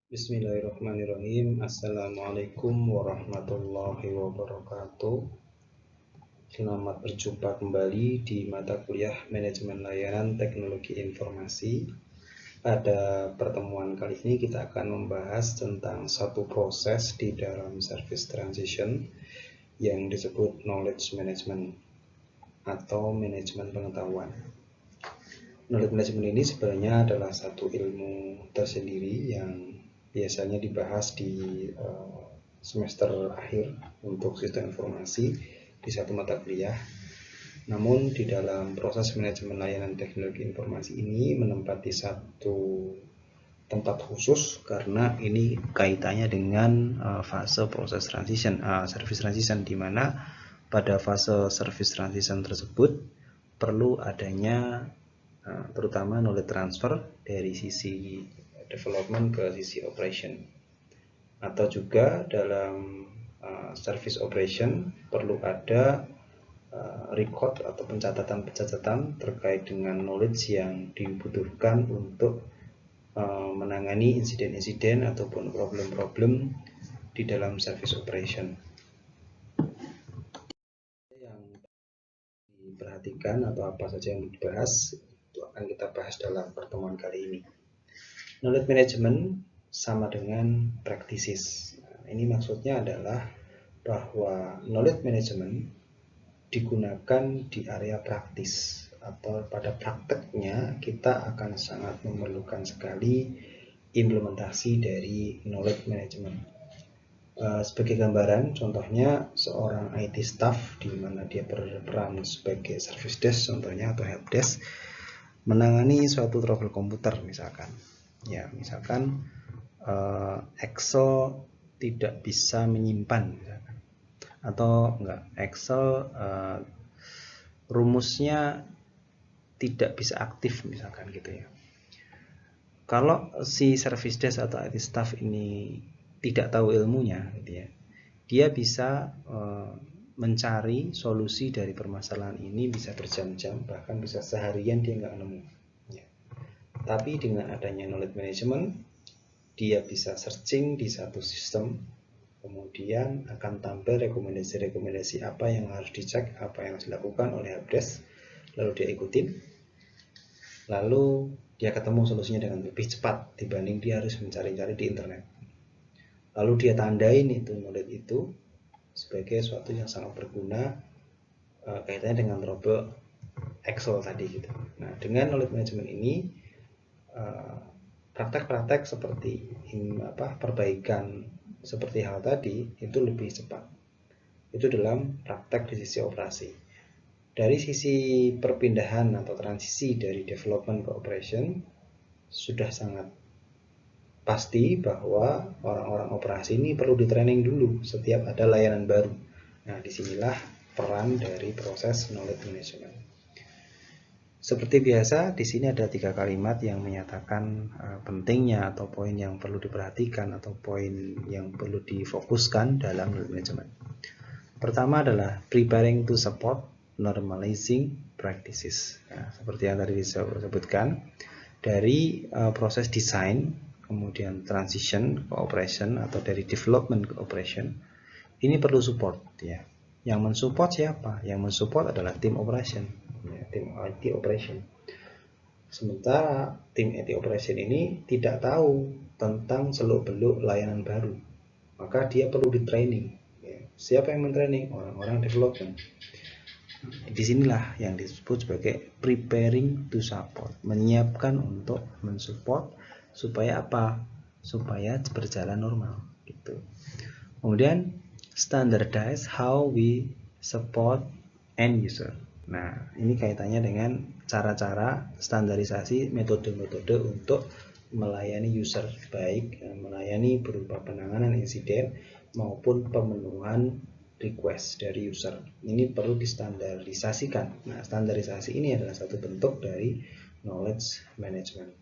Bismillahirrahmanirrahim. Assalamualaikum warahmatullahi wabarakatuh. Selamat berjumpa kembali di mata kuliah Manajemen Layanan Teknologi Informasi. Pada pertemuan kali ini kita akan membahas tentang satu proses di dalam service transition yang disebut knowledge management atau manajemen pengetahuan. Knowledge management ini sebenarnya adalah satu ilmu tersendiri yang biasanya dibahas di semester akhir untuk sistem informasi di satu mata kuliah. Namun di dalam proses manajemen layanan teknologi informasi ini menempati satu tempat khusus karena ini kaitannya dengan fase proses transition, service transition, di mana pada fase service transition tersebut perlu adanya terutama knowledge transfer dari sisi development ke sisi operation, atau juga dalam service operation perlu ada record atau pencatatan terkait dengan knowledge yang dibutuhkan untuk menangani insiden-insiden ataupun problem-problem di dalam service operation. Yang diperhatikan atau apa saja yang dibahas itu akan kita bahas dalam pertemuan kali ini. Knowledge management sama dengan practices. Ini maksudnya adalah bahwa knowledge management digunakan di area praktis atau pada prakteknya kita akan sangat memerlukan sekali implementasi dari knowledge management. Sebagai gambaran, contohnya seorang IT staff di mana dia berperan sebagai service desk contohnya atau help desk menangani suatu trouble komputer misalkan. Ya, misalkan Excel tidak bisa menyimpan misalkan. Atau enggak, Excel rumusnya tidak bisa aktif misalkan gitu ya. Kalau si service desk atau IT staff ini tidak tahu ilmunya gitu ya, dia bisa mencari solusi dari permasalahan ini bisa berjam-jam, bahkan bisa seharian dia nggak nemu ya. Tapi dengan adanya knowledge management, dia bisa searching di satu sistem, kemudian akan tampil rekomendasi-rekomendasi apa yang harus dicek, apa yang harus dilakukan oleh helpdesk, lalu dia ikutin, lalu dia ketemu solusinya dengan lebih cepat dibanding dia harus mencari-cari di internet. Lalu dia tandain itu knowledge itu sebagai suatu yang sangat berguna kaitannya dengan trouble Excel tadi gitu. Nah, dengan knowledge management ini praktek-praktek seperti perbaikan seperti hal tadi itu lebih cepat. Itu dalam praktek di sisi operasi. Dari sisi perpindahan atau transisi dari development ke operation sudah sangat pasti bahwa orang-orang operasi ini perlu di-training dulu setiap ada layanan baru. Nah, disinilah peran dari proses knowledge management. Seperti biasa, di sini ada 3 kalimat yang menyatakan pentingnya atau poin yang perlu diperhatikan atau poin yang perlu difokuskan dalam knowledge management. Pertama adalah preparing to support normalizing practices. Nah, seperti yang tadi disebutkan, dari proses desain, kemudian transition ke operation atau dari development ke operation, ini perlu support ya. Yang mensupport siapa? Yang mensupport adalah tim operation, ya, tim IT operation. Sementara tim IT operation ini tidak tahu tentang seluk-beluk layanan baru, maka dia perlu di training. Ya. Siapa yang mentraining? Orang-orang development. Disinilah yang disebut sebagai preparing to support, menyiapkan untuk mensupport supaya apa? Supaya berjalan normal gitu. Kemudian standardize how we support end user. Nah, ini kaitannya dengan cara-cara standarisasi metode-metode untuk melayani user, baik melayani berupa penanganan insiden maupun pemenuhan request dari user. Ini perlu distandarisasikan. Nah, standarisasi ini adalah satu bentuk dari knowledge management.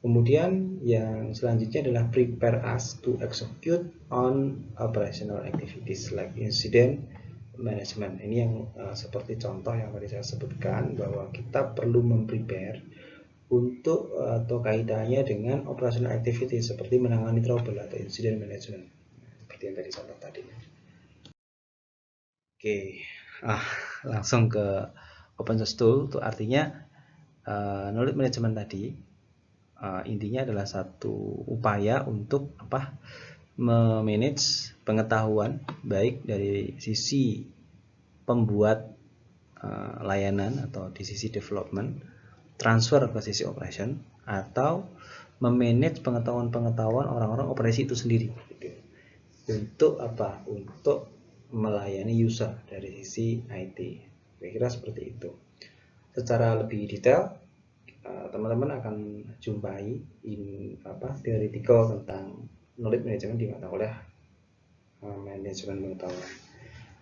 Kemudian yang selanjutnya adalah prepare us to execute on operational activities like incident management. Ini yang seperti contoh yang tadi saya sebutkan, bahwa kita perlu memprepare untuk atau kaitannya dengan operational activity seperti menangani trouble atau incident management seperti yang tadi contoh tadi. Oke, langsung ke open source tool. Itu artinya knowledge management tadi intinya adalah satu upaya untuk memanage pengetahuan baik dari sisi pembuat layanan atau di sisi development, transfer ke sisi operation, atau memanage pengetahuan orang-orang operasi itu sendiri untuk untuk melayani user dari sisi IT. Kira-kira seperti itu. Secara lebih detail teman-teman akan jumpai theoretical tentang knowledge management di mata kuliah manajemen pengetahuan.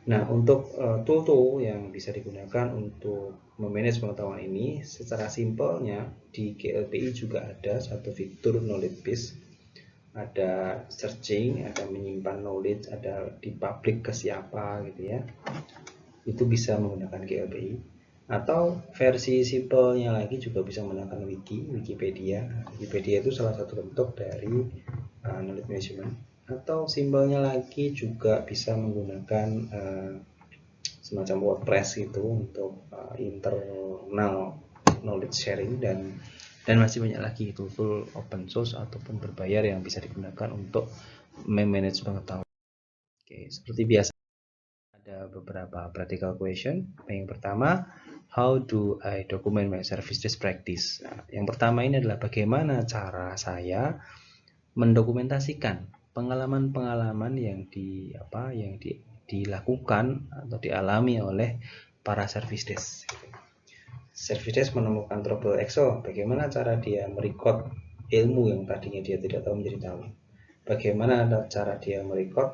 Nah, untuk tool-tool yang bisa digunakan untuk memanage pengetahuan ini, secara simpelnya di GLPI juga ada satu fitur knowledge base. Ada searching, ada menyimpan knowledge, ada di public ke siapa gitu ya. Itu bisa menggunakan GLPI. Atau versi simpelnya lagi juga bisa menggunakan Wikipedia. Wikipedia itu salah satu bentuk dari knowledge management. Atau simpelnya lagi juga bisa menggunakan semacam WordPress itu untuk internal knowledge sharing dan masih banyak lagi tool open source ataupun berbayar yang bisa digunakan untuk memanage pengetahuan. Oke, seperti biasa ada beberapa practical question. Yang pertama, how do I document my service desk practice? Nah, yang pertama ini adalah bagaimana cara saya mendokumentasikan pengalaman-pengalaman yang dilakukan atau dialami oleh para service desk. Service desk menemukan trouble Excel, bagaimana cara dia merecord ilmu yang tadinya dia tidak tahu menjadi tahu. Bagaimana cara dia merecord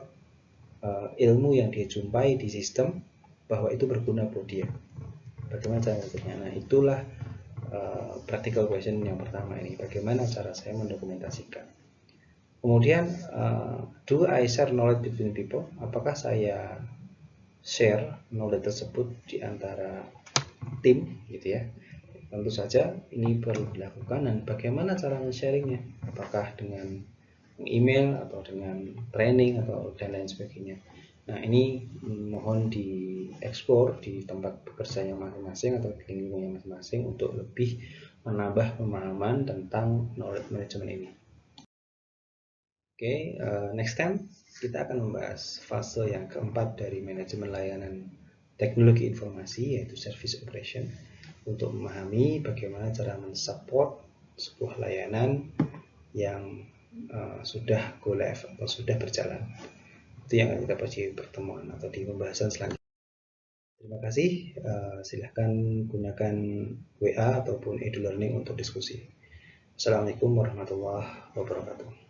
ilmu yang dia jumpai di sistem bahwa itu berguna buat dia. Bagaimana cara mengaturnya? Nah, itulah practical question yang pertama ini. Bagaimana cara saya mendokumentasikan? Kemudian, do I share knowledge between people? Apakah saya share knowledge tersebut di antara tim, gitu ya? Tentu saja ini perlu dilakukan. Dan bagaimana cara men-sharingnya? Apakah dengan email atau dengan training atau dan lain sebagainya? Nah, ini mohon dieksplor di tempat bekerjanya masing-masing atau di lingkungannya masing-masing untuk lebih menambah pemahaman tentang knowledge management ini. Oke, next time kita akan membahas fase yang keempat dari manajemen layanan teknologi informasi, yaitu service operation, untuk memahami bagaimana cara mensupport sebuah layanan yang sudah go live atau sudah berjalan. Itu yang akan kita bahas di pertemuan atau di pembahasan selanjutnya. Terima kasih. Silahkan gunakan WA ataupun edu learning untuk diskusi. Assalamualaikum warahmatullahi wabarakatuh.